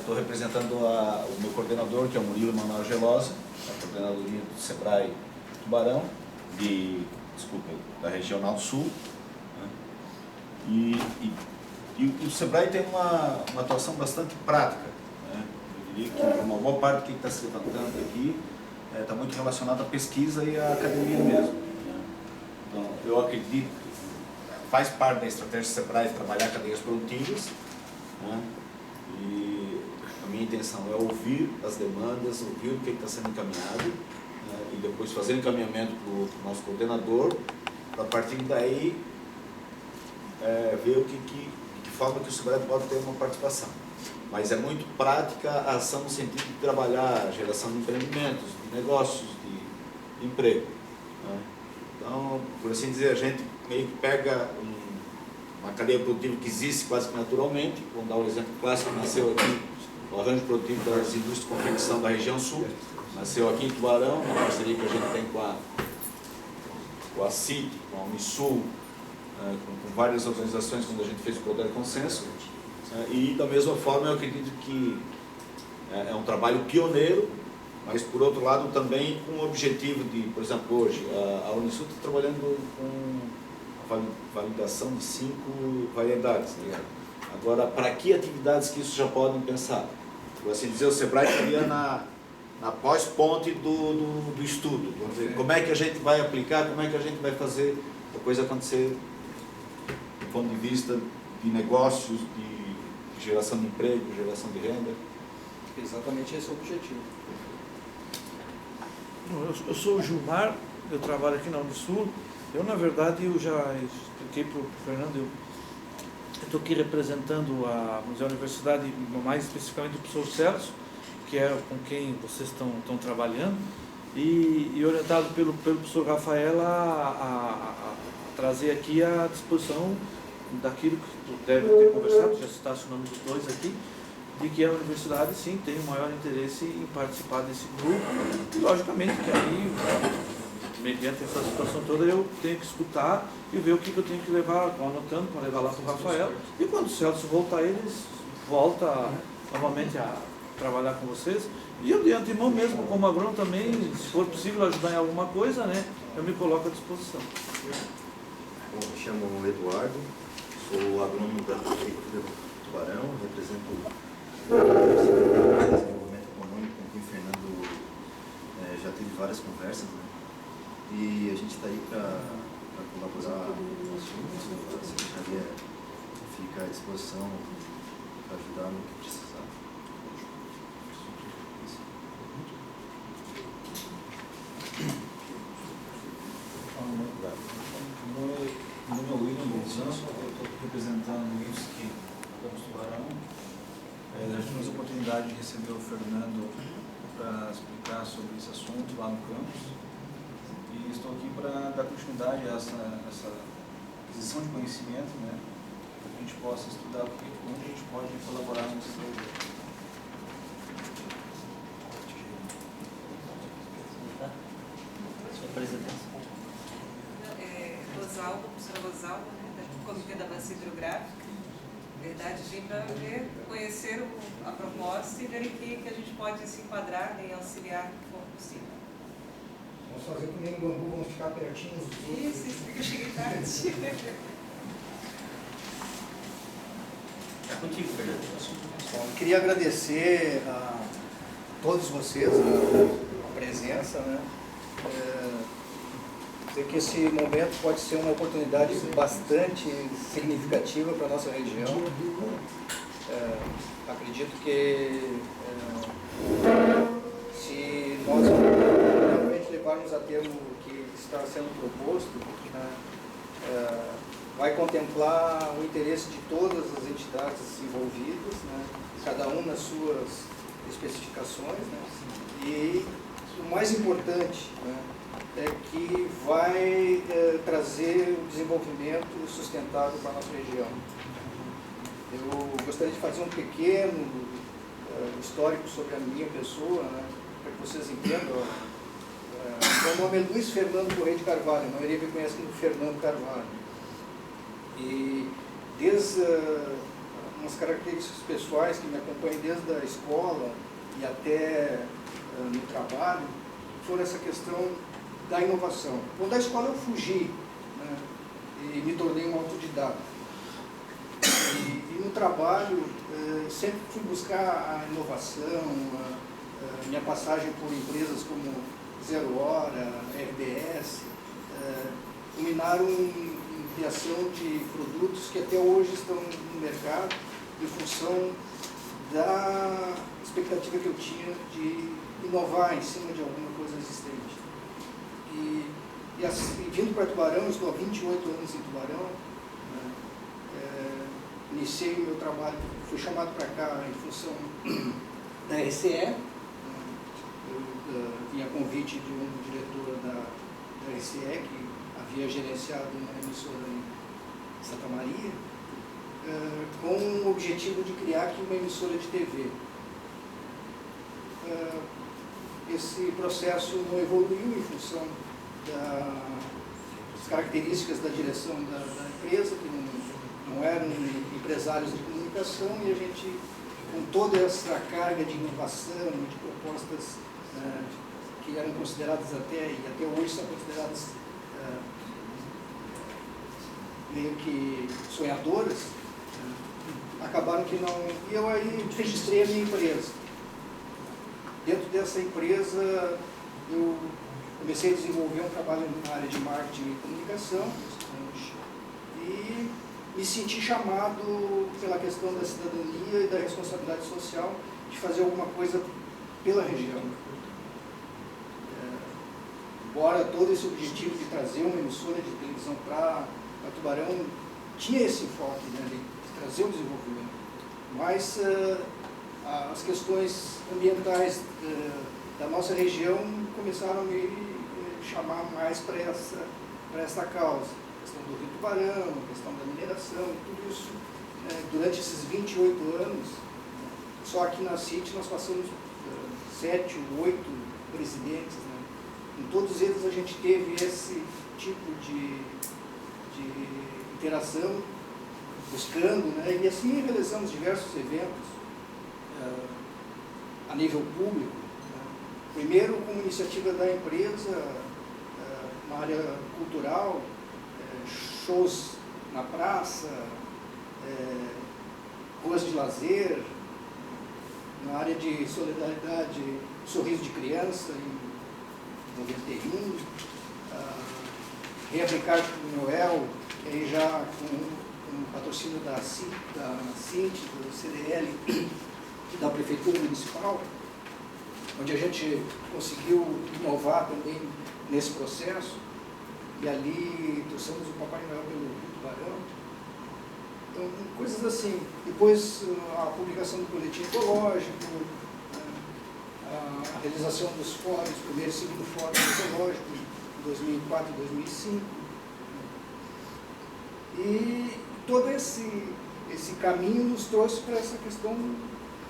estou representando o meu coordenador, que é o Murilo Manuel Gelosa, a coordenadoria do Sebrae Tubarão, da Regional do Sul. Né? E o Sebrae tem uma atuação bastante prática. Né? Eu diria que uma boa parte do que está se levantando aqui está muito relacionado à pesquisa e à academia mesmo. Né? Então, eu acredito que faz parte da estratégia do Sebrae trabalhar cadeias produtivas. Né? E a minha intenção é ouvir as demandas, ouvir o que está sendo encaminhado, né? E depois fazer o encaminhamento para o nosso coordenador, para a partir daí ver de que forma que o Sebrae pode ter uma participação. Mas é muito prática a ação no sentido de trabalhar a geração de empreendimentos, de negócios, de emprego. Né? Então, por assim dizer, a gente meio que pega uma cadeia produtiva que existe quase que naturalmente. Vamos dar um exemplo clássico, nasceu aqui o arranjo produtivo das indústrias de confecção da região sul, nasceu aqui em Tubarão, uma parceria que a gente tem com a CIT, com a Unisul, com várias organizações, quando a gente fez o Poder Consenso. E da mesma forma eu acredito que é um trabalho pioneiro, mas por outro lado também com o objetivo de, por exemplo, hoje a Unisul está trabalhando com a validação de 5 variedades. Né? Agora, para que atividades que isso já podem pensar? Por assim dizer, o Sebrae estaria na pós-ponte do estudo. Como é que a gente vai aplicar, como é que a gente vai fazer a coisa acontecer do ponto de vista de negócios, de geração de emprego, geração de renda. Exatamente esse é o objetivo. Eu sou o Gilmar, eu trabalho aqui na Unisul. Eu, na verdade, eu já expliquei para o Fernando, eu estou aqui representando a universidade, mais especificamente o professor Celso, que é com quem vocês estão trabalhando, e orientado pelo professor Rafael a trazer aqui a disposição daquilo que tu deve ter conversado, já citasse o nome dos dois aqui, de que a universidade sim tem o maior interesse em participar desse grupo, e logicamente que aí, mediante essa situação toda, eu tenho que escutar e ver o que eu tenho que levar, anotando para levar lá para o Rafael, e quando o Celso voltar, eles voltam novamente a trabalhar com vocês, e eu de antemão mesmo, como agrônomo também, se for possível ajudar em alguma coisa, né, eu me coloco à disposição. Bom, me chamo Eduardo, sou agrônomo da Prefeitura do Tubarão, represento o desenvolvimento econômico com quem o Fernando já teve várias conversas, né? E a gente está aí para colaborar com o assunto, a Secretaria fica à disposição para ajudar no que precisar. Meu nome é William Bolzano, eu estou representando o IFSC Campus Tubarão. Já tivemos a oportunidade de receber o Fernando para explicar sobre esse assunto lá no campus. E estou aqui para dar continuidade a essa aquisição de conhecimento, né, para que a gente possa estudar como a gente pode colaborar nesse projeto. Sua presidência. Professora Rosalba, né, do Comitê da Bacia Hidrográfica. Na verdade, vim para conhecer a proposta e ver em que a gente pode se enquadrar e auxiliar no que for possível. Vamos fazer que nem o bambu, vamos ficar pertinhos dos outros. Isso, porque eu cheguei tarde. É contigo, Fernando. Bom, eu queria agradecer a todos vocês a presença, né? Dizer que esse momento pode ser uma oportunidade bastante significativa para a nossa região. Acredito que se nós realmente levarmos a termo o que está sendo proposto, né, vai contemplar o interesse de todas as entidades envolvidas, né, cada um nas suas especificações, né, e o mais importante, né, é que vai trazer um desenvolvimento sustentável para a nossa região. Eu gostaria de fazer um pequeno histórico sobre a minha pessoa, né, para que vocês entendam. Meu nome é Luiz Fernando Correia de Carvalho, a maioria me conhece como Fernando Carvalho. E desde umas características pessoais que me acompanham desde a escola e até no trabalho, foram essa questão da inovação. Quando da escola eu fugi, né, e me tornei um autodidata. E no trabalho sempre fui buscar a inovação, minha passagem por empresas como Zero Hora, RBS, culminaram em criação de produtos que até hoje estão no mercado em função da expectativa que eu tinha de inovar em cima de alguma coisa existente. E vindo para Tubarão, eu estou há 28 anos em Tubarão, iniciei o meu trabalho, fui chamado para cá em função da RCE, eu vim a convite de um diretor da RCE, que havia gerenciado uma emissora em Santa Maria, com o objetivo de criar aqui uma emissora de TV. Esse processo não evoluiu em função das características da direção da empresa, que não eram empresários de comunicação, e a gente, com toda essa carga de inovação, de propostas que eram consideradas e até hoje são consideradas meio que sonhadoras, acabaram que não... E eu aí registrei a minha empresa. Dentro dessa empresa, eu comecei a desenvolver um trabalho na área de marketing e comunicação, e me senti chamado pela questão da cidadania e da responsabilidade social de fazer alguma coisa pela região. Embora todo esse objetivo de trazer uma emissora de televisão para Tubarão tinha esse enfoque, né, de trazer o desenvolvimento, mas as questões ambientais da nossa região começaram a me chamar mais para essa causa. A questão do Rio Tubarão, a questão da mineração, tudo isso, durante esses 28 anos, só aqui na CIT nós passamos 7 ou 8 presidentes, né? Em todos eles a gente teve esse tipo de interação, buscando, né? E assim realizamos diversos eventos a nível público, né? Primeiro como iniciativa da empresa, na área cultural, shows na praça, ruas de lazer, na área de solidariedade, Sorriso de Criança, em 91, Reaplicar do Noel, que aí já com o patrocínio da CIT, do CDL e da Prefeitura Municipal, onde a gente conseguiu inovar também nesse processo, e ali trouxemos o Papai Noel pelo Rio Tubarão. Então, coisas assim. Depois, a publicação do boletim ecológico, a realização dos fóruns, primeiro e segundo fórum ecológico, em 2004 e 2005. E todo esse caminho nos trouxe para essa questão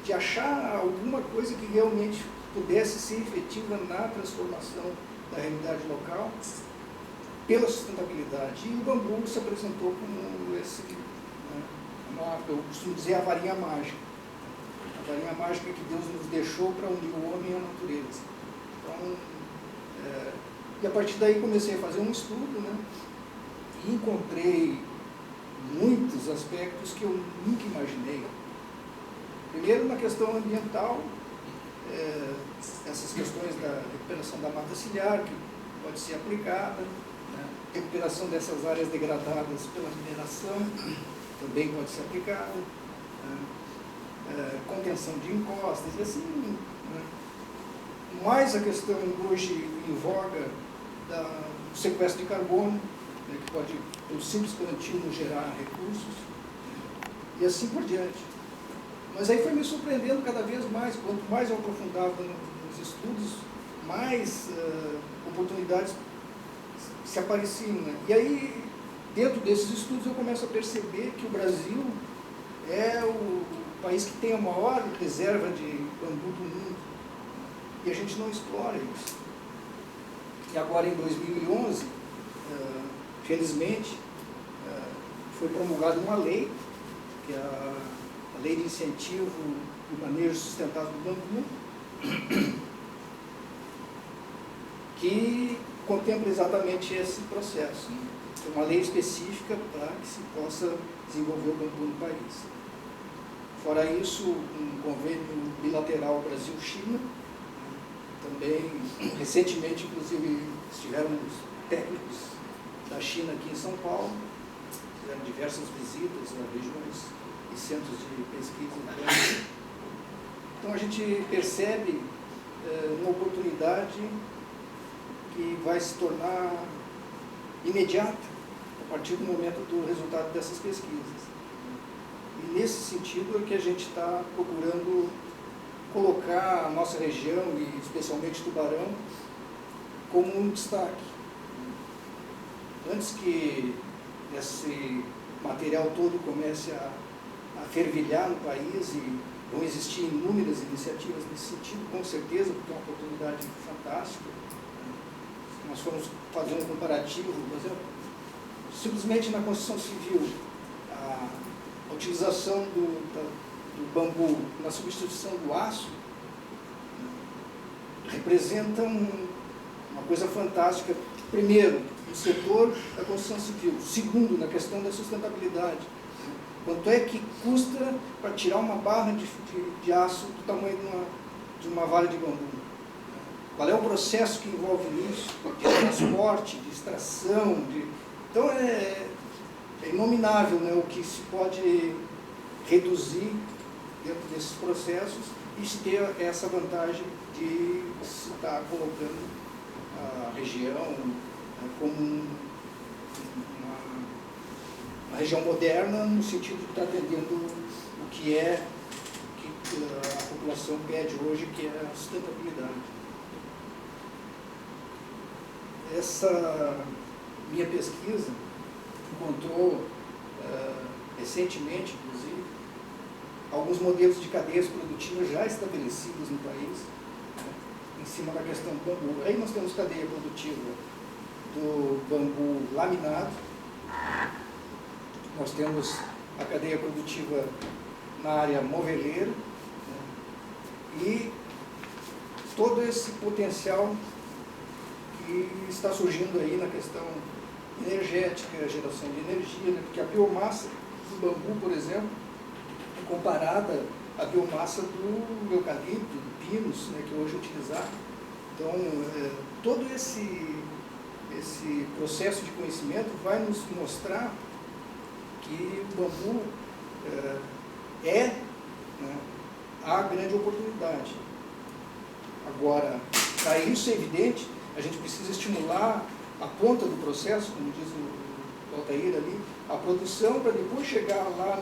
de achar alguma coisa que realmente pudesse ser efetiva na transformação da realidade local pela sustentabilidade. E o bambu se apresentou como esse, né, eu costumo dizer, a varinha mágica. A varinha mágica que Deus nos deixou para unir o homem à natureza. Então, e a partir daí comecei a fazer um estudo, né, e encontrei muitos aspectos que eu nunca imaginei. Primeiro, na questão ambiental, essas questões da recuperação da mata ciliar, que pode ser aplicada, né? Recuperação dessas áreas degradadas pela mineração, também pode ser aplicada, né? Contenção de encostas, e assim, né? Mais a questão hoje em voga do sequestro de carbono, né? Que pode, pelo simples plantio, gerar recursos, e assim por diante. Mas aí foi me surpreendendo cada vez mais, quanto mais eu aprofundava nos estudos, mais oportunidades se apareciam, né? E aí, dentro desses estudos, eu começo a perceber que o Brasil é o país que tem a maior reserva de bambu do mundo, e a gente não explora isso. E agora, em 2011, felizmente, foi promulgada uma lei, que é a a Lei de Incentivo e Manejo Sustentável do Bambu, que contempla exatamente esse processo. É uma lei específica para que se possa desenvolver o bambu no país. Fora isso, um convênio bilateral Brasil-China. Também, recentemente, inclusive, estiveram os técnicos da China aqui em São Paulo, fizeram diversas visitas a regiões e centros de pesquisa. Então, a gente percebe uma oportunidade que vai se tornar imediata a partir do momento do resultado dessas pesquisas. E nesse sentido é que a gente está procurando colocar a nossa região, e especialmente Tubarão, como um destaque. Antes que esse material todo comece a fervilhar no país, e vão existir inúmeras iniciativas nesse sentido, com certeza, porque é uma oportunidade fantástica. Nós fomos fazer um comparativo, por exemplo, simplesmente na construção civil, a utilização do bambu na substituição do aço representa uma coisa fantástica. Primeiro, no setor da construção civil. Segundo, na questão da sustentabilidade. Quanto é que custa para tirar uma barra de aço do tamanho de uma vara de bambu? Qual é o processo que envolve isso? De transporte, de extração. Então, é inominável, né, o que se pode reduzir dentro desses processos e se ter essa vantagem de se estar colocando a região como uma região moderna, no sentido de estar atendendo o que a população pede hoje, que é a sustentabilidade. Essa minha pesquisa encontrou, recentemente, inclusive, alguns modelos de cadeias produtivas já estabelecidos no país, em cima da questão do bambu. Aí nós temos cadeia produtiva do bambu laminado, nós temos a cadeia produtiva na área moveleira, e todo esse potencial que está surgindo aí na questão energética, geração de energia, né? Porque a biomassa do bambu, por exemplo, é comparada à biomassa do eucalipto, do pinus, né, que hoje é utilizado. Então, todo esse processo de conhecimento vai nos mostrar que o bambu né, a grande oportunidade. Agora, para isso é evidente, a gente precisa estimular a ponta do processo, como diz o Altair ali, a produção para depois chegar lá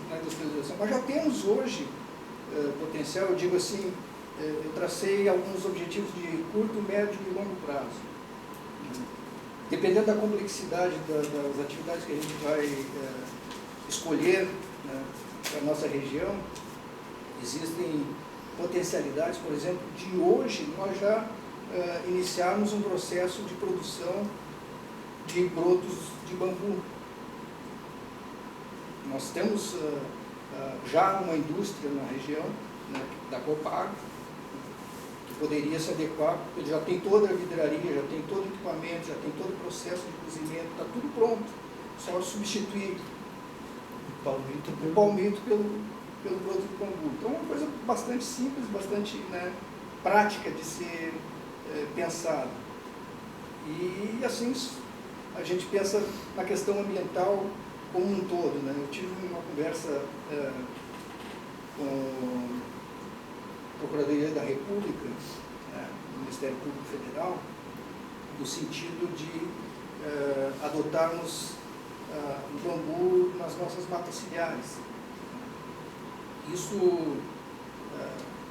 na industrialização. Mas já temos hoje potencial, eu digo assim, eu tracei alguns objetivos de curto, médio e longo prazo. Dependendo da complexidade das atividades que a gente vai escolher, né, para a nossa região, existem potencialidades, por exemplo, de hoje nós já iniciarmos um processo de produção de brotos de bambu. Nós temos já uma indústria na região, né, da Copago, que poderia se adequar, ele já tem toda a vidraria, já tem todo o equipamento, já tem todo o processo de cozimento, está tudo pronto, só substituir o palmito pelo broto de bambu. Então é uma coisa bastante simples, bastante, né, prática de ser pensada. E assim a gente pensa na questão ambiental como um todo, né? Eu tive uma conversa com a Procuradoria da República, né, do Ministério Público Federal, no sentido de adotarmos o bambu nas nossas matas ciliares. Isso,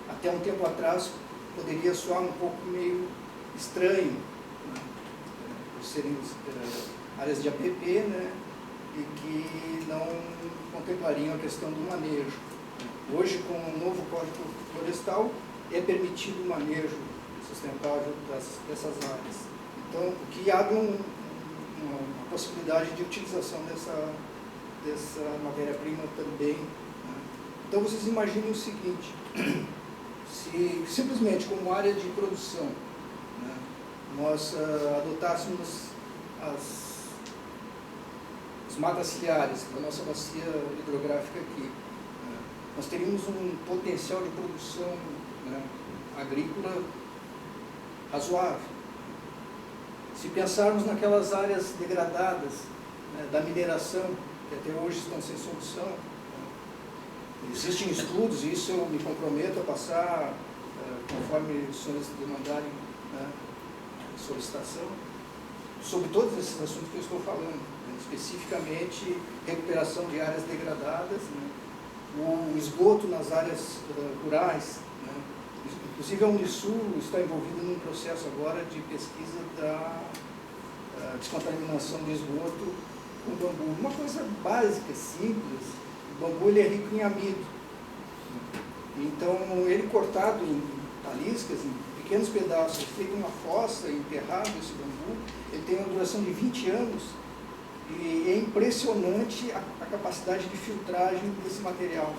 até um tempo atrás, poderia soar um pouco meio estranho, né, por serem áreas de APP, né, e que não contemplariam a questão do manejo. Hoje, com o novo Código Florestal, é permitido o manejo sustentável dessas áreas. Então, o que abre uma possibilidade de utilização dessa matéria-prima também, né, Então vocês imaginem o seguinte, se simplesmente como área de produção, né, nós adotássemos as matas ciliares da nossa bacia hidrográfica aqui, né, nós teríamos um potencial de produção, né, agrícola razoável. Se pensarmos naquelas áreas degradadas, né, da mineração, que até hoje estão sem solução, né, existem estudos, e isso eu me comprometo a passar, conforme os senhores demandarem, né, solicitação, sobre todos esses assuntos que eu estou falando, né, especificamente recuperação de áreas degradadas, né, o esgoto nas áreas rurais, né, inclusive a Unisul está envolvida num processo agora de pesquisa da descontaminação de esgoto com bambu. Uma coisa básica, simples, o bambu ele é rico em amido. Então, ele cortado em taliscas, em pequenos pedaços, feito uma fossa, enterrado esse bambu, ele tem uma duração de 20 anos e é impressionante a capacidade de filtragem desse material.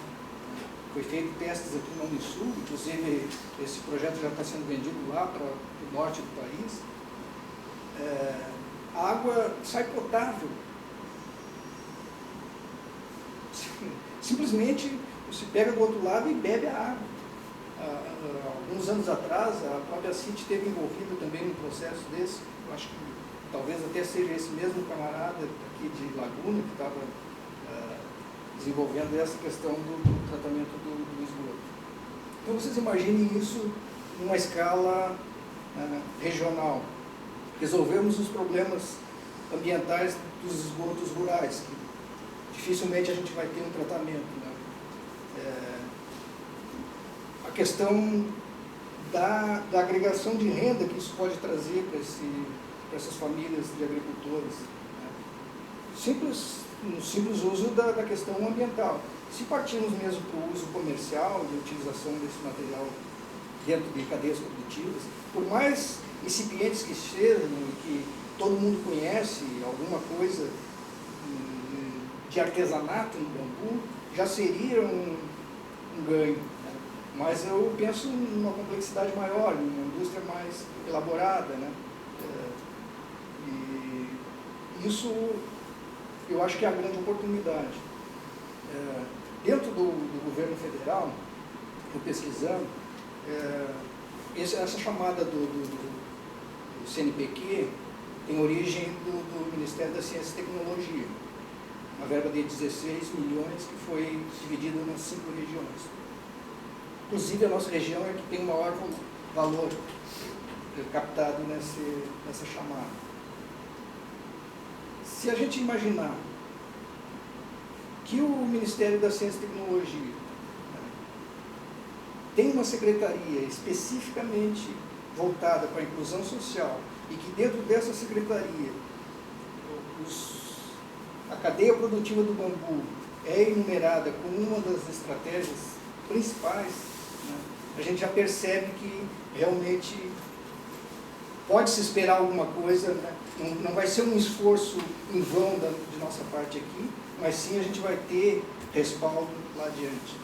Foi feito testes aqui na Unisul, inclusive esse projeto já está sendo vendido lá para o norte do país. A água sai potável. Simplesmente você pega do outro lado e bebe a água. Alguns anos atrás, a própria CIT esteve envolvida também num processo desse. Eu acho que talvez até seja esse mesmo camarada aqui de Laguna que estava desenvolvendo essa questão do tratamento do esgoto. Então vocês imaginem isso numa escala regional. Resolvemos os problemas ambientais dos esgotos rurais, que dificilmente a gente vai ter um tratamento, né? A questão da agregação de renda que isso pode trazer para essas famílias de agricultores, né? No simples uso da questão ambiental. Se partirmos mesmo para o uso comercial de utilização desse material dentro de cadeias produtivas, por mais incipientes que sejam e que todo mundo conhece alguma coisa de artesanato no bambu, já seria um ganho. Né? Mas eu penso numa complexidade maior, numa indústria mais elaborada, né? E isso eu acho que é a grande oportunidade. Dentro do governo federal, eu pesquisando, essa chamada do CNPq tem origem do Ministério da Ciência e Tecnologia, uma verba de 16 milhões que foi dividida nas 5 regiões. Inclusive a nossa região é que tem o maior valor captado nessa chamada. Se a gente imaginar que o Ministério da Ciência e Tecnologia tem uma secretaria especificamente voltada para a inclusão social e que dentro dessa secretaria a cadeia produtiva do bambu é enumerada como uma das estratégias principais, né, a gente já percebe que realmente pode-se esperar alguma coisa, né? Não vai ser um esforço em vão de nossa parte aqui, mas sim a gente vai ter respaldo lá adiante.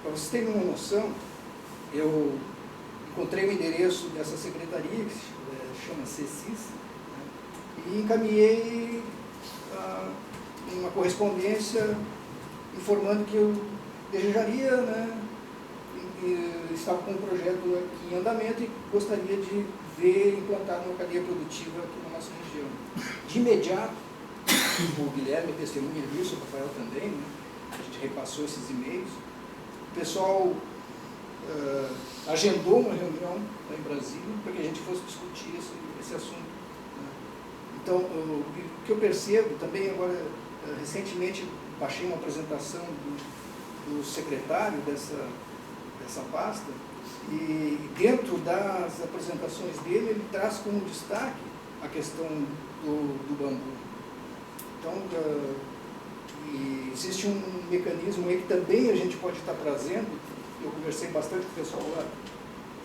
Para vocês terem uma noção, eu encontrei o endereço dessa secretaria, que se chama CECIS, né, e encaminhei uma correspondência informando que eu desejaria, né, estava com um projeto aqui em andamento e gostaria de ver implantado uma cadeia produtiva aqui na nossa região. De imediato, o Guilherme testemunha disso, o Rafael também, né, a gente repassou esses e-mails, o pessoal agendou uma reunião lá em Brasília para que a gente fosse discutir esse assunto. Né. Então, o que eu percebo também agora, recentemente baixei uma apresentação do secretário dessa pasta, e dentro das apresentações dele, ele traz como destaque a questão do bambu. Então, existe um mecanismo aí que também a gente pode estar trazendo, eu conversei bastante com o pessoal lá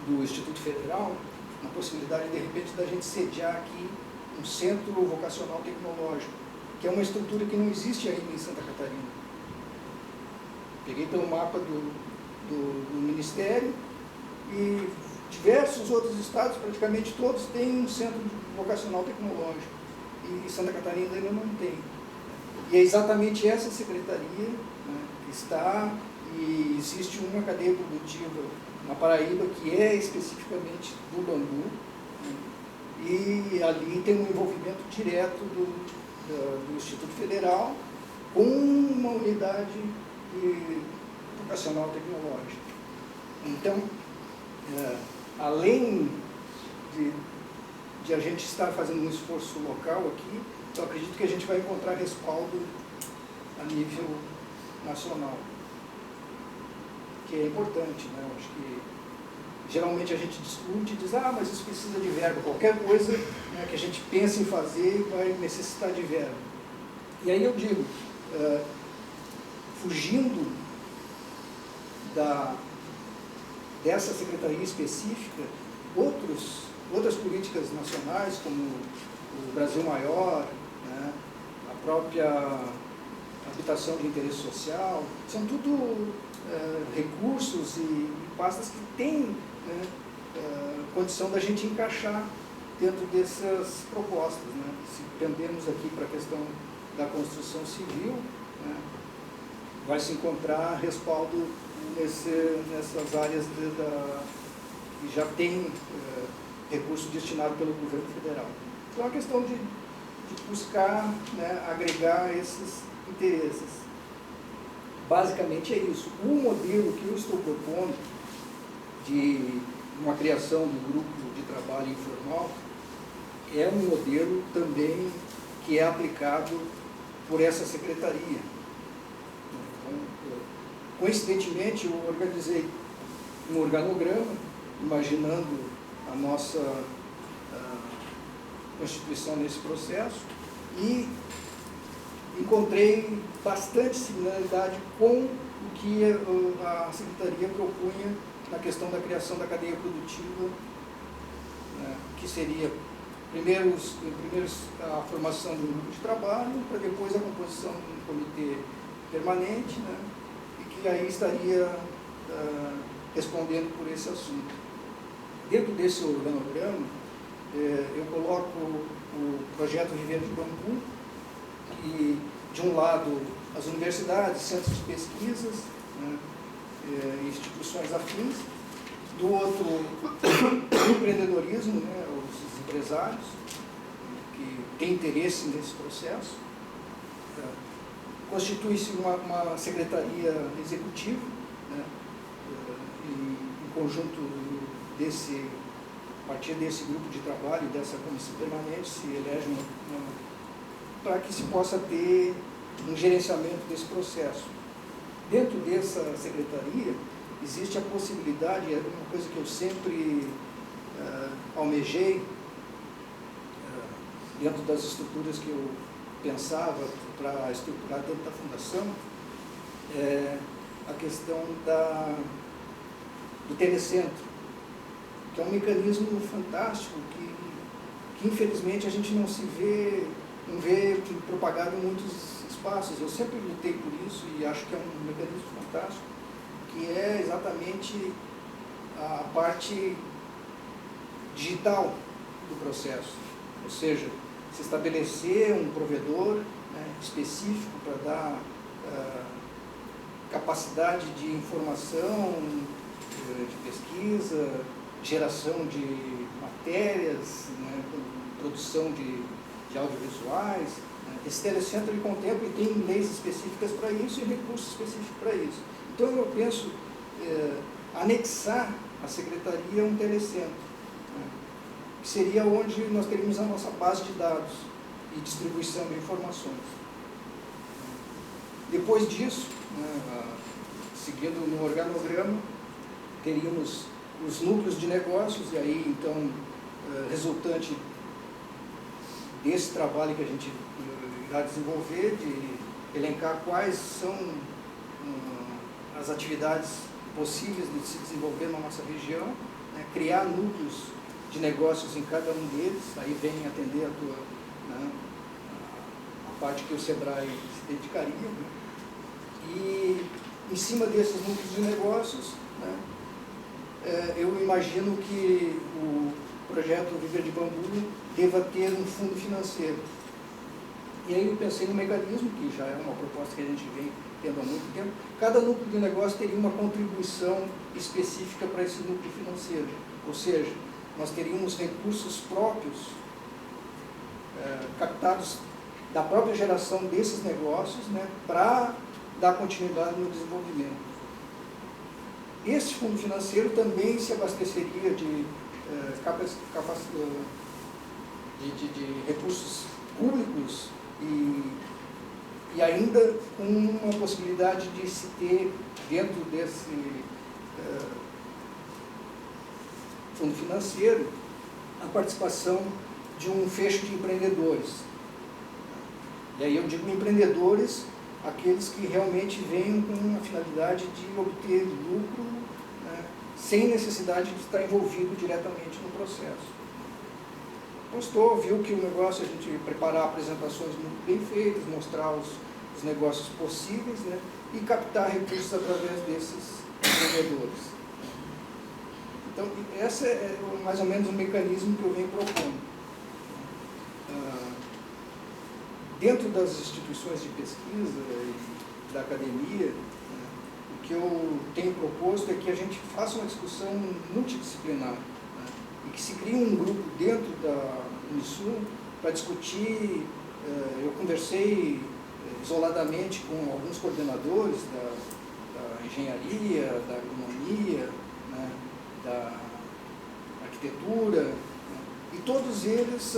do Instituto Federal, na possibilidade, de repente, da gente sediar aqui um centro vocacional tecnológico, que é uma estrutura que não existe ainda em Santa Catarina. Peguei pelo mapa do Ministério e diversos outros estados, praticamente todos, têm um centro vocacional tecnológico. E Santa Catarina ainda não tem. E é exatamente essa secretaria, né, que está, e existe uma cadeia produtiva na Paraíba que é especificamente do bambu, né, e ali tem um envolvimento direto do Instituto Federal com uma unidade vocacional tecnológica. Então, além de a gente estar fazendo um esforço local aqui, eu acredito que a gente vai encontrar respaldo a nível nacional, que é importante, né? Eu acho que geralmente a gente discute e diz, mas isso precisa de verba, qualquer coisa, né, que a gente pense em fazer vai necessitar de verba. E aí eu digo, fugindo dessa secretaria específica, outras políticas nacionais, como o Brasil Maior, né, a própria habitação de interesse social, são tudo recursos e pastas que têm, né, condição da gente encaixar dentro dessas propostas, né. Se pendermos aqui para a questão da construção civil, né, vai se encontrar respaldo nessas áreas que já tem recurso destinado pelo governo federal. Então é uma questão de buscar, né, agregar esses interesses. Basicamente é isso. O modelo que eu estou propondo de uma criação do grupo de trabalho informal é um modelo também que é aplicado por essa secretaria. Então, coincidentemente, eu organizei um organograma, imaginando a nossa constituição nesse processo, e encontrei bastante similaridade com o que a Secretaria propunha na questão da criação da cadeia produtiva, né, que seria primeiro a formação de um grupo de trabalho, para depois a composição de um comitê permanente, né, e que aí estaria respondendo por esse assunto. Dentro desse organograma, eu coloco o projeto Viver de Bambu, e de um lado as universidades, centros de pesquisas, né, instituições afins, do outro o empreendedorismo, né, os empresários que têm interesse nesse processo. Constitui-se uma secretaria executiva, né, em conjunto a partir desse grupo de trabalho, dessa comissão permanente, se elege para que se possa ter um gerenciamento desse processo. Dentro dessa secretaria, existe a possibilidade, é uma coisa que eu sempre almejei, dentro das estruturas que eu pensava para estruturar dentro da fundação, a questão do telecentro, que é um mecanismo fantástico que infelizmente a gente não vê propagado em muitos espaços. Eu sempre lutei por isso e acho que é um mecanismo fantástico, que é exatamente a parte digital do processo, ou seja, se estabelecer um provedor, né, específico para dar capacidade de informação, de pesquisa, geração de matérias, né, produção de audiovisuais. Esse telecentro ele contempla e tem leis específicas para isso e recursos específicos para isso. Então eu penso anexar à secretaria um telecentro, né, que seria onde nós teríamos a nossa base de dados e distribuição de informações. Depois disso, né, seguindo no organograma, teríamos os núcleos de negócios, e aí então resultante desse trabalho que a gente irá desenvolver, de elencar quais são as atividades possíveis de se desenvolver na nossa região, né, criar núcleos de negócios em cada um deles, aí vem atender a parte que o SEBRAE se dedicaria, né, e em cima desses núcleos de negócios, né, eu imagino que o projeto Viver de Bambu deva ter um fundo financeiro. E aí eu pensei no mecanismo, que já é uma proposta que a gente vem tendo há muito tempo. Cada núcleo de negócio teria uma contribuição específica para esse núcleo financeiro. Ou seja, nós teríamos recursos próprios, captados da própria geração desses negócios, né, para dar continuidade no desenvolvimento. Esse fundo financeiro também se abasteceria de recursos públicos e ainda com uma possibilidade de se ter, dentro desse fundo financeiro, a participação de um fecho de empreendedores. E aí eu digo empreendedores, aqueles que realmente venham com a finalidade de obter lucro, né, sem necessidade de estar envolvido diretamente no processo. Gostou, viu que o negócio, a gente preparar apresentações muito bem feitas, mostrar os negócios possíveis, né, e captar recursos através desses empreendedores. Então, esse é mais ou menos o mecanismo que eu venho propondo. Dentro das instituições de pesquisa e da academia, né, o que eu tenho proposto é que a gente faça uma discussão multidisciplinar, né, e que se crie um grupo dentro da Unisul para discutir. Eu conversei isoladamente com alguns coordenadores da engenharia, da agronomia, né, da arquitetura, né, e todos eles,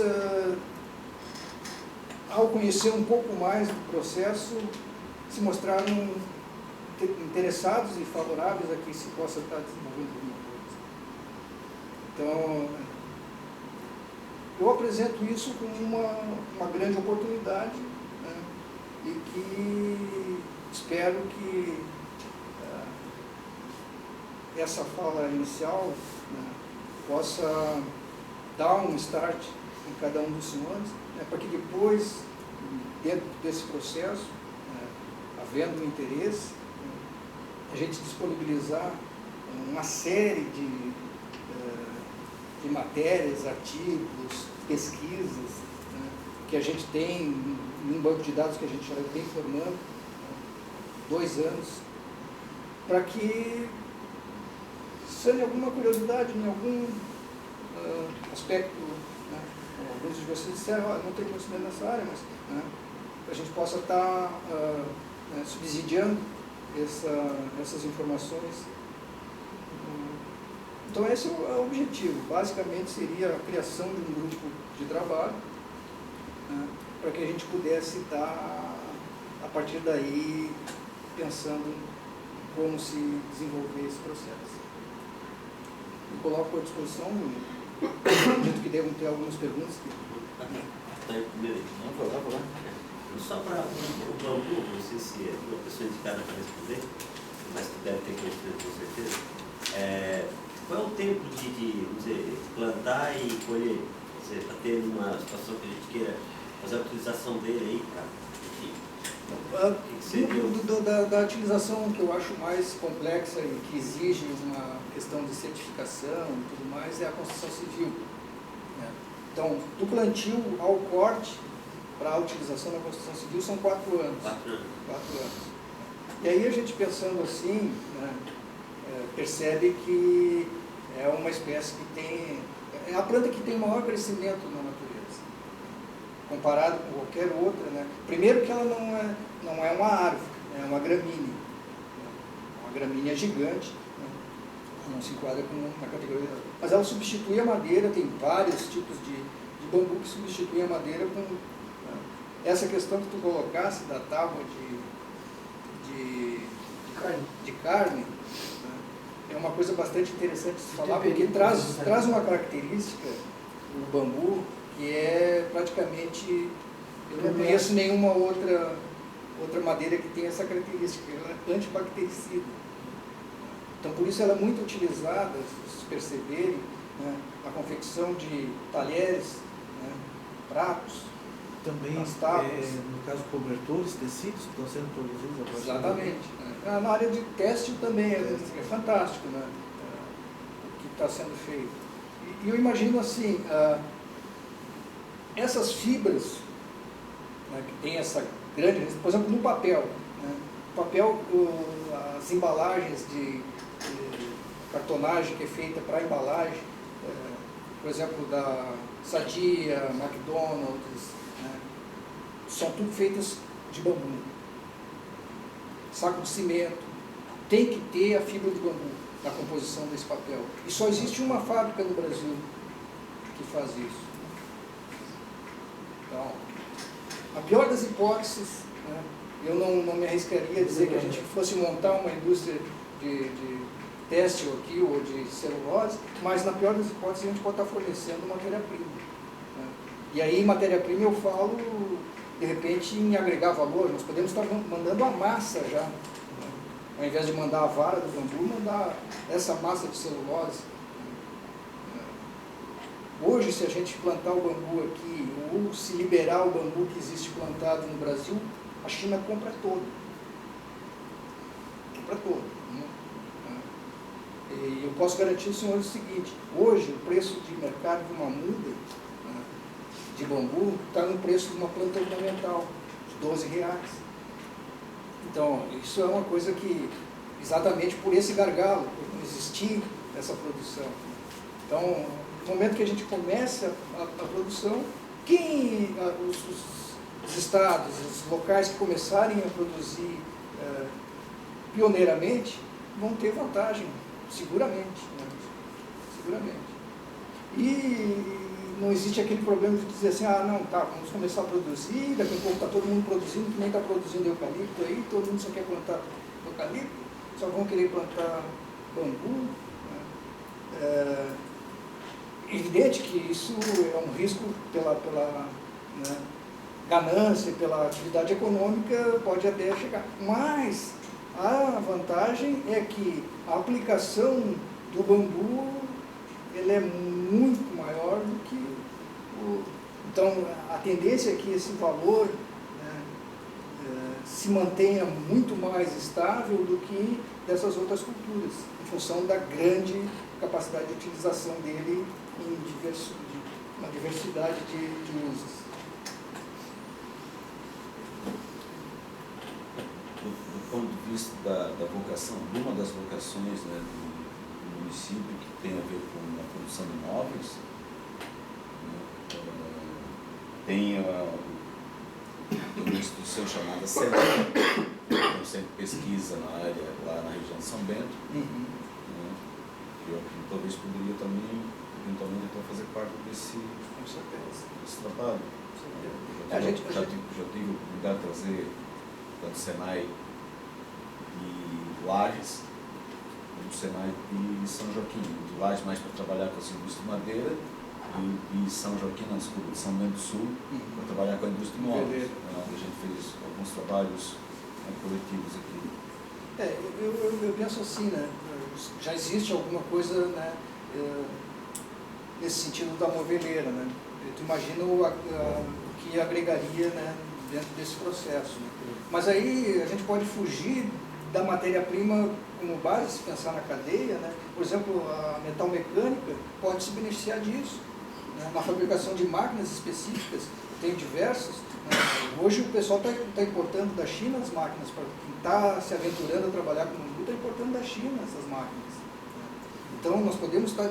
ao conhecer um pouco mais do processo, se mostraram interessados e favoráveis a que se possa estar desenvolvendo alguma coisa. Então, eu apresento isso como uma grande oportunidade, né, e que espero que essa fala inicial, né, possa dar um start em cada um dos senhores, para que depois, dentro desse processo, havendo interesse, a gente disponibilizar uma série de matérias, artigos, pesquisas, né, que a gente tem em um banco de dados que a gente já vem formando, 2 anos, para que, se tem alguma curiosidade em algum aspecto, né, alguns de vocês disseram, não tenho conhecimento nessa área, mas, né, a gente possa estar subsidiando essas informações. Então esse é o objetivo. Basicamente seria a criação de um grupo de trabalho, né, para que a gente pudesse estar, a partir daí, pensando como se desenvolver esse processo. Eu coloco à disposição, acredito que devam ter algumas perguntas. Não, vou lá. Só para o bambu, não sei se é uma pessoa indicada para responder, mas que deve ter conhecimento com certeza. Qual é o tempo de vamos dizer, plantar e colher? Para ter uma situação que a gente queira fazer a utilização dele aí, Da utilização que eu acho mais complexa e que exige uma questão de certificação e tudo mais é a construção civil, né? Então, do plantio ao corte para a utilização da construção civil são 4 anos. 4 anos. 4 anos. E aí a gente pensando assim, né, percebe que é uma espécie que tem... É a planta que tem maior crescimento na natureza, comparado com qualquer outra, né? Primeiro que ela não é uma árvore, é uma gramínea. Uma gramínea gigante, né? Não se enquadra na categoria... Mas ela substitui a madeira, tem vários tipos de bambu que substituem a madeira com... Essa questão que tu colocasse da tábua de carne, né, é uma coisa bastante interessante de se falar, porque traz uma característica do bambu que é praticamente... Eu não conheço nenhuma outra madeira que tenha essa característica, ela é antibactericida. Então, por isso ela é muito utilizada, se vocês perceberem, né, na confecção de talheres, né, pratos, também, As tábuas. no caso, cobertores, tecidos que estão sendo produzidos a partir Exatamente. Né? Na área de têxtil também é fantástico, né? O que está sendo feito. E eu imagino assim, essas fibras, né, que tem essa grande, por exemplo, no papel. Né? O papel, as embalagens de cartonagem que é feita para embalagem, por exemplo, da Sadia, McDonald's, né? São tudo feitas de bambu. Saco de cimento, tem que ter a fibra de bambu na composição desse papel. E só existe uma fábrica no Brasil que faz isso. Então, a pior das hipóteses, né, eu não me arriscaria a dizer que a gente fosse montar uma indústria de têxtil aqui ou de celulose, mas na pior das hipóteses a gente pode estar fornecendo matéria-prima. Né? E aí, matéria-prima eu falo, de repente, em agregar valor, nós podemos estar mandando a massa já. Né? Ao invés de mandar a vara do bambu, mandar essa massa de celulose. Hoje, se a gente plantar o bambu aqui, ou se liberar o bambu que existe plantado no Brasil, a China compra todo. Compra todo. Né? E eu posso garantir ao senhor o seguinte, hoje o preço de mercado de uma muda, né, de bambu está no preço de uma planta ornamental, de R$12. Então, isso é uma coisa que, exatamente por esse gargalo, por não existir essa produção. Então, no momento que a gente começa a produção, os estados, os locais que começarem a produzir pioneiramente, vão ter vantagem, seguramente. Né? Seguramente. E não existe aquele problema de dizer assim, não, tá, vamos começar a produzir, daqui a pouco está todo mundo produzindo, que nem está produzindo eucalipto aí, todo mundo só quer plantar eucalipto, só vão querer plantar bambu. Né? Evidente que isso é um risco pela né, ganância, pela atividade econômica, pode até chegar. Mas a vantagem é que a aplicação do bambu ele é muito maior do que Então, a tendência é que esse valor, né, se mantenha muito mais estável do que dessas outras culturas, em função da grande capacidade de utilização dele em uma diversidade de usos. Do ponto de vista da vocação, uma das vocações, né, do município que tem a ver com a produção de móveis, né, tem uma instituição chamada SENAI, um centro de pesquisa na área, lá na região de São Bento, né, que eu talvez poderia também, eventualmente, então, fazer parte desse trabalho. Já tive a oportunidade de trazer tanto o Senai de Lages, como o Senai de São Joaquim. De Lages mais para trabalhar com a indústria de madeira, e São Joaquim, não, desculpa, de São Bento do Sul, para trabalhar com a indústria de móveis, onde a gente fez alguns trabalhos coletivos aqui. Eu penso assim, né? Já existe alguma coisa, né, nesse sentido da moveleira, né? Tu imagina o que agregaria, né, dentro desse processo. Né? Mas aí a gente pode fugir da matéria-prima como base, se pensar na cadeia, né? Por exemplo, a metal mecânica pode se beneficiar disso, né? Na fabricação de máquinas específicas, tem diversas. Né? Hoje o pessoal está importando da China as máquinas, para quem está se aventurando a trabalhar com bambu, está importando da China essas máquinas. Né? Então nós podemos estar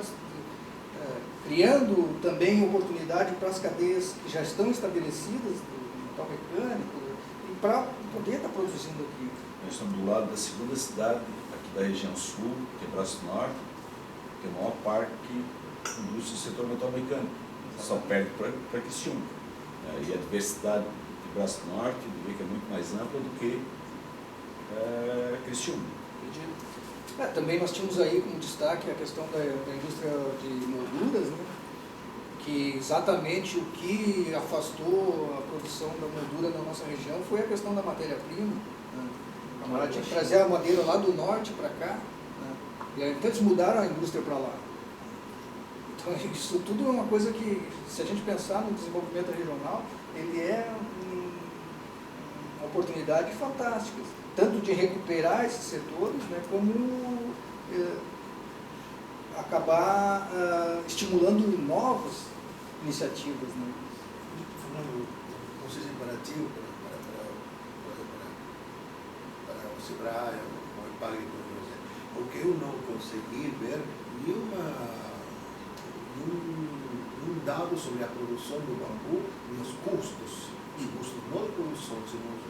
criando também oportunidade para as cadeias que já estão estabelecidas do metal mecânico e para poder estar produzindo aqui. Nós estamos do lado da segunda cidade aqui da região sul, que é Braço Norte, que é o maior parque indústria do setor metal mecânico. Só perde para Criciúma. E a diversidade de Braço Norte, que é muito mais ampla do que Criciúma. Também nós tínhamos aí como destaque a questão da indústria de molduras, né? Que exatamente o que afastou a produção da moldura na nossa região foi a questão da matéria-prima. Né? A camarada tinha que trazer a madeira lá do norte para cá, né? E aí, então eles mudaram a indústria para lá. Então, isso tudo é uma coisa que, se a gente pensar no desenvolvimento regional, ele é uma oportunidade fantástica, tanto de recuperar esses setores, né, como acabar estimulando novas iniciativas. Né. Fernando, não sei se é para ti ou para o SEBRAE ou o IPAGRE, porque eu não consegui ver nenhum dado sobre a produção do bambu e os custos não de produção, senão o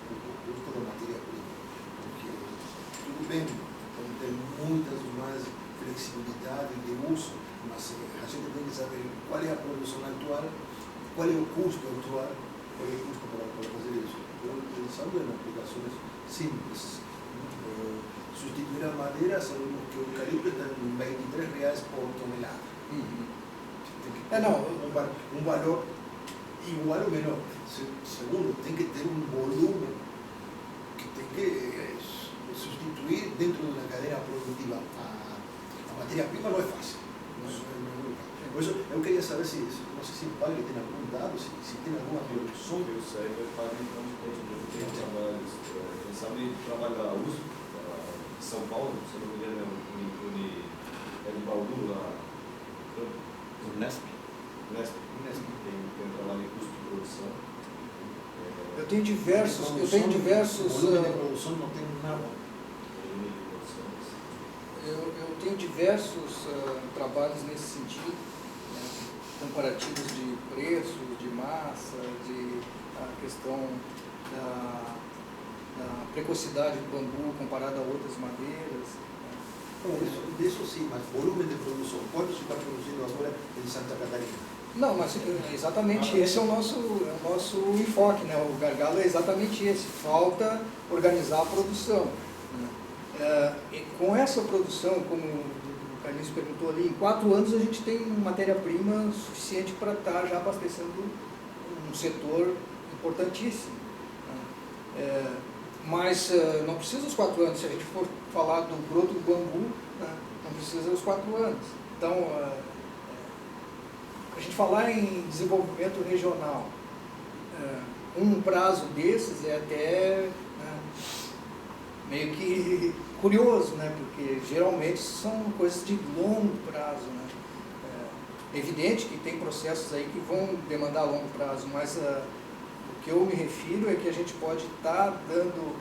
custo da matéria-prima. Porque tudo bem, pode ter muitas mais flexibilidade de uso, mas a gente tem que saber qual é a produção atual, qual é o custo atual, qual é o custo para fazer isso. Eu pensando em aplicações simples, substituir a madeira, sabemos que o eucalipto está em R$23 por tonelada. Um valor igual ou menor. Segundo, tem que ter um volume que tem que substituir dentro de uma cadeia produtiva. A matéria-prima não é fácil. Por isso, eu queria saber se não sei se o IPAGRE tem algum dado, se tem alguma produção. Eu sei, o IPAGRE não tem trabalhos. Quem sabe trabalha a uso. São Paulo, se não me engano, é de Bauru, lá. Unesp. Tem um trabalho em custo de produção. Eu tenho diversos. Volume de produção não tem nada. Eu tenho diversos trabalhos nesse sentido, né, comparativos de preços, de massa, a questão da precocidade do bambu comparada a outras madeiras. Isso sim, mas volume de produção, quanto se está produzindo agora em Santa Catarina? Não, mas exatamente esse é o nosso enfoque, né? O gargalo é exatamente esse, falta organizar a produção. Né? E com essa produção, como o Carlinhos perguntou ali, em 4 anos a gente tem matéria-prima suficiente para estar já abastecendo um setor importantíssimo. Né? Mas não precisa os 4 anos, se a gente for falar do broto do bambu, né? Não precisa os 4 anos. Então, a gente falar em desenvolvimento regional, um prazo desses é até meio que curioso, né? Porque geralmente são coisas de longo prazo. Né? É evidente que tem processos aí que vão demandar longo prazo, mas o que eu me refiro é que a gente pode estar dando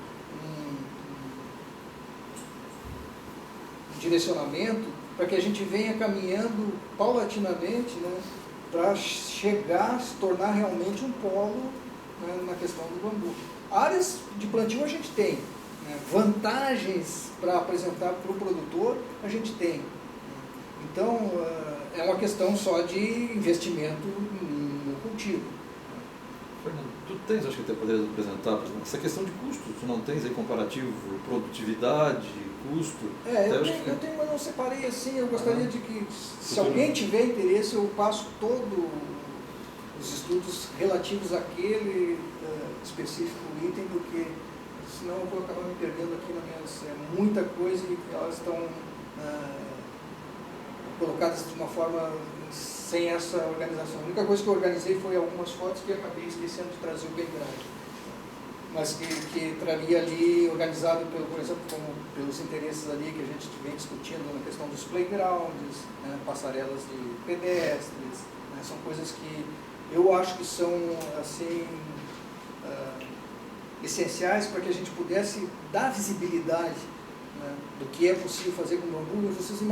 um direcionamento para que a gente venha caminhando paulatinamente, né, para chegar a se tornar realmente um polo, né, na questão do bambu. Áreas de plantio a gente tem, né, vantagens para apresentar para o produtor a gente tem. Então, é uma questão só de investimento no cultivo. Fernando, tu tens, acho que até poderia apresentar, por exemplo, essa questão de custo, tu não tens aí comparativo, produtividade, custo? Eu tenho, mas não separei assim, eu gostaria de que, se alguém tiver interesse, eu passo todos os estudos relativos àquele específico item, porque senão eu vou acabar me perdendo aqui na minha... muita coisa e elas estão colocadas de uma forma sem essa organização. A única coisa que eu organizei foi algumas fotos que eu acabei esquecendo de trazer o pendrive, mas que traria ali, organizado, por exemplo, pelos interesses ali que a gente vem discutindo na questão dos playgrounds, né, passarelas de pedestres, né, são coisas que eu acho que são assim, essenciais para que a gente pudesse dar visibilidade, né, do que é possível fazer com o bambu. Vocês